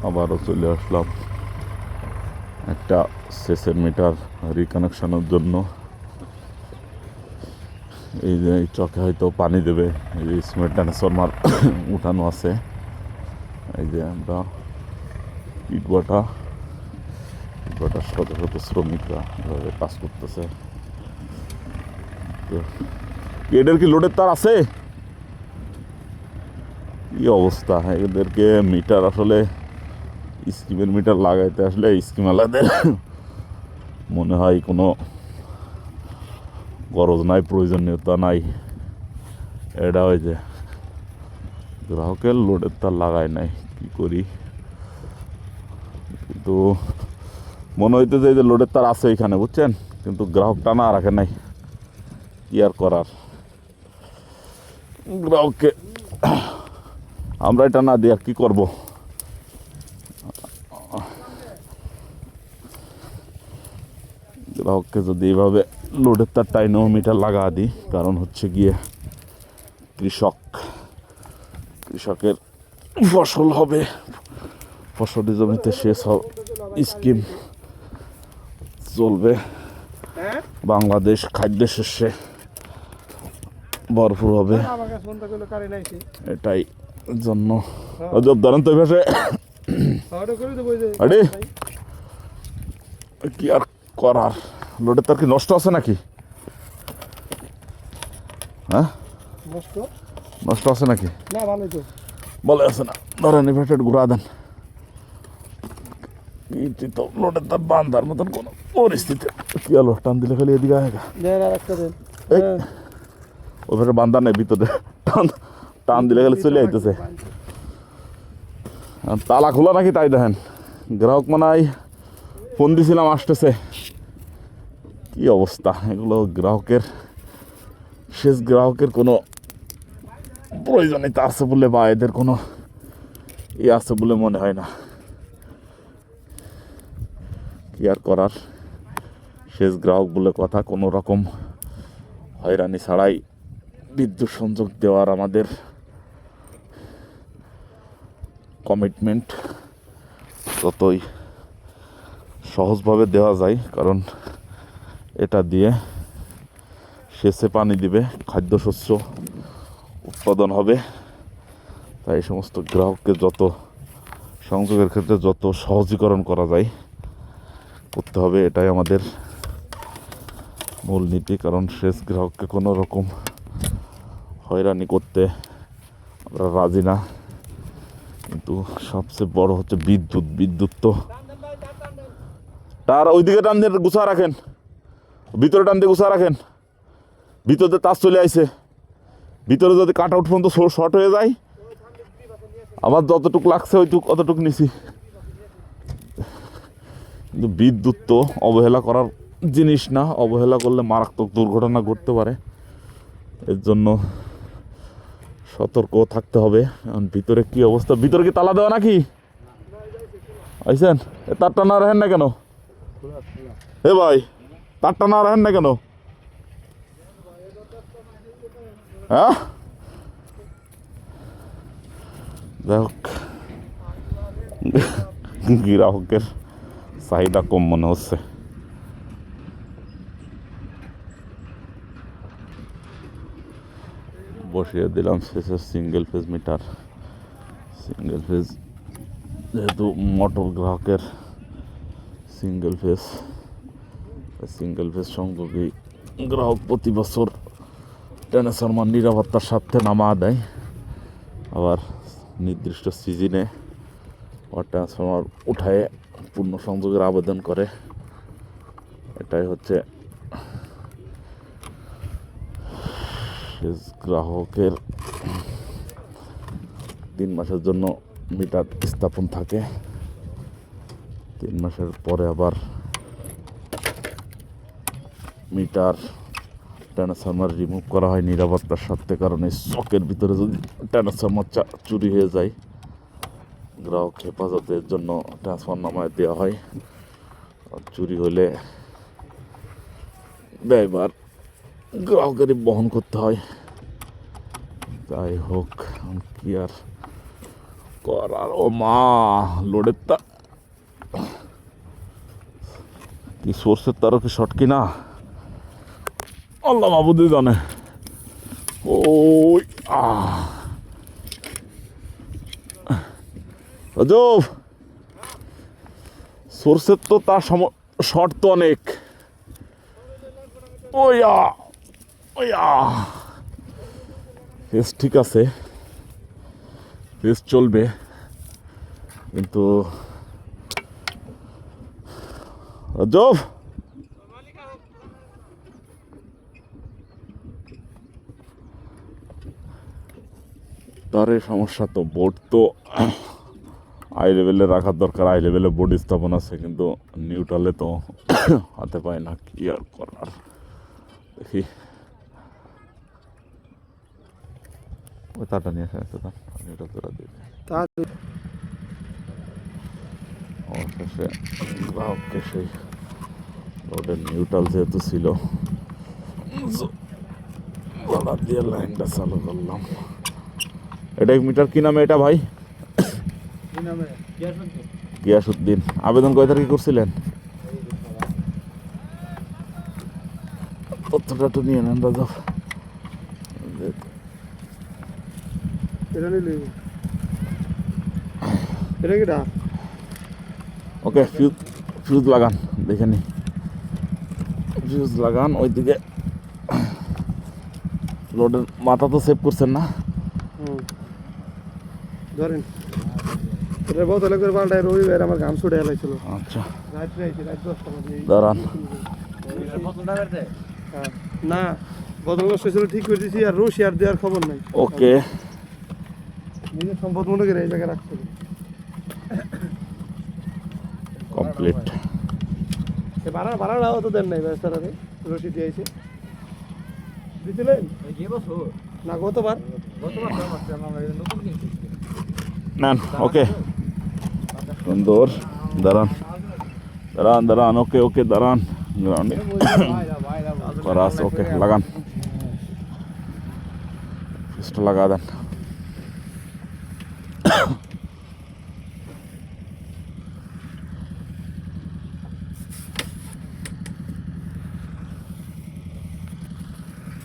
আবারও চলে আসলাম একটা সেসের মিটার রিকানেকশনের জন্য। এই যে এই চকে হয়তো পানি দেবে, এই যে স্মার্ট ট্রান্সফরমার উঠানো আছে। এই যে আমরা ইটভাটা শত শত শ্রমিকরা এভাবে কাজ করতেছে। তো এদের কি লোডের তার আছে? কি অবস্থা এদেরকে মিটার আসলে স্কিমের মিটার লাগাইতে আসলে স্কিমওয়ালাদের মনে হয় কোনো গরজ নাই, প্রয়োজনীয়তা নাই। এটা ওই যে গ্রাহকের লোডের তার লাগায় নাই, কি করি? কিন্তু মনে হইতেছে যে লোডের তার আছে এখানে, বুঝছেন, কিন্তু গ্রাহক টানা রাখে নাই। কি আর করার, গ্রাহককে আমরা এটা না দিয়ে আর কি করবো? গ্রাহককে যদি এইভাবে লোডের তার টাইনেও মিটার লাগা দিই, কারণ হচ্ছে গিয়ে কৃষকের ফসল হবে, ফসলি জমিতে সেচ স্কিম চলবে, বাংলাদেশ খাদ্য শস্যে ভরপুর হবে। এটাই জন্য অজব ধরেন তো ভাষে কি আর করার। লোডের তার কি নষ্ট আছে নাকি? হ্যাঁ, নষ্ট আছে নাকি? বলে আছে না, ধরেন ইনভার্টেড ঘুরা দেন। তো লোডের তার বান্ধার মতন কোনো পরিস্থিতি কি হলো? টান দিলে খালি এদিকে আয়গা, ওইভাবে বান্ধা নেই, ভিতরে টান দিলে খালি চলে আইতেছে। তালা খোলা নাকি তাই দেখেন। গ্রাহক মনে হয় ফোন দিছিলাম, আসতেছে। কি অবস্থা এগুলো! গ্রাহকের কোনো প্রয়োজনীয়তা আছে বলে বা এদের কোনো আছে বলে মনে হয় না। কি আর করার, শেষ গ্রাহক বলে কথা। কোনো রকম হয়রানি ছাড়াই বিদ্যুৎ সংযোগ দেওয়ার আমাদের কমিটমেন্ট ততই সহজভাবে দেওয়া যায়, কারণ এটা দিয়ে সেচে পানি দিবে, খাদ্যশস্য উৎপাদন হবে। তাই এই সমস্ত গ্রাহককে যত সংযোগের ক্ষেত্রে যত সহজীকরণ করা যায় করতে হবে, এটাই আমাদের মূল নীতি। কারণ শেষ গ্রাহককে কোনো রকম হয়রানি করতে আমরা রাজি না। কিন্তু সবচেয়ে বড় হচ্ছে বিদ্যুৎ তো তার ওইদিকে টান দিয়ে গুছা রাখেন, ভিতরে টান দিয়ে গুছা রাখেন। ভিতরে তার চলে আইছে, ভিতরে যদি কাট আউট পর্যন্ত শর্ট হয়ে যায়, আবার যতটুকু লাগছে অতটুকু নিছি। কিন্তু বিদ্যুৎ তো অবহেলা করার জিনিস না, অবহেলা করলে মারাত্মক দুর্ঘটনা ঘটতে পারে। এর জন্য সতর্ক থাকতে হবে। ভিতরে কি অবস্থা? ভিতরে কি তালা দেওয়া নাকি? আইসেন, তারটা না রাখেন না কেন? হে ভাই, তারটা না রাখেন না কেন? হ্যাঁ, যাই হোক, গ্রাহকের চাহিদা কম মনে হচ্ছে। বসিয়ে দিলাম শেষের single phase metre. Single phase যেহেতু মোটর গ্রাহকের সিঙ্গেল ফেজ সংযোগে গ্রাহক প্রতি বছর ট্রান্সফরমার নিরাপত্তার স্বার্থে নামা দেয়, আবার নির্দিষ্ট সিজনে ট্রান্সফরমার উঠায় পূর্ণ সংযোগের আবেদন করে। এটাই হচ্ছে শেষ গ্রাহকের 3 মাসের জন্য মিটার স্থাপন থাকে। 3 মাসের পরে আবার মিটার ট্রান্সফরমার রিমুভ করা হয় নিরাপত্তার স্বার্থে। কারণ এই চকের ভিতরে যদি ট্রান্সফরমার চুরি হয়ে যায়, গ্রাহক হেফাজতের জন্য ট্রান্সফার নামায় দেওয়া হয়। চুরি হলে ব্যয়ভার গ্রাহকেরই বহন করতে হয়। যাই হোক, কি আর করার ও মা লোডের তা কি সোর্সের তারও কি শর্ট কিনা আল্লাহ মাবুদি জানে ওই রাজব সোর্সের তো তার শর্ট তো অনেক ওইয়া ওইয়া ফেস ঠিক আছে ফেস চলবে কিন্তু রাজব তার এই সমস্যা তো বোর্ড তো হাই লেভেলে রাখার দরকার হাই লেভেলে বোর্ড স্থাপন আছে কিন্তু নিউট্রালে তো হাতে পায় না কি আর করার দেখি ওই তারটা নিয়ে আসা একটা এটা তোরা দিয়ে অবশেষে গ্রাহককে সেই রোডের নিউট্রাল যেহেতু ছিল দিয়ে লাইনটা চালু করলাম এটা মিটার কি নামে এটা ভাই গিয়াসউদ্দিন আবেদন কয় তারিখে করছিলেন তথ্যটা একটু নিয়ে নেন দাদা ওকে ফিউজ লাগান দেখে নি ফিউজ লাগান ওইদিকে লোডের মাথা তো সেভ করছেন না ধরেন এটা বোতলে করে পাল্টায় রবিবার আমার ঘাম ছুটে এলাইছিল আচ্ছা রাত্রে আইছি রাত 10টা বাজে দাঁড়ান না বোতল নষ্ট হয়েছিল ঠিক করে দিয়েছি আর রশি আর দেওয়ার খবর নাই ওকে নিজের সম্পদ মনে করে এই জায়গায় রাখছিল কমপ্লিট ভাড়াও তো দেন নাই ব্যবস্থাটা রশি দিয়েছে দিছিলেন না গতবার নেন ওকে সুন্দর দাঁড়ান দাঁড়ান দাঁড়ান ওকে ওকে দাঁড়ান করা আছে ওকে লাগান লাগা দেন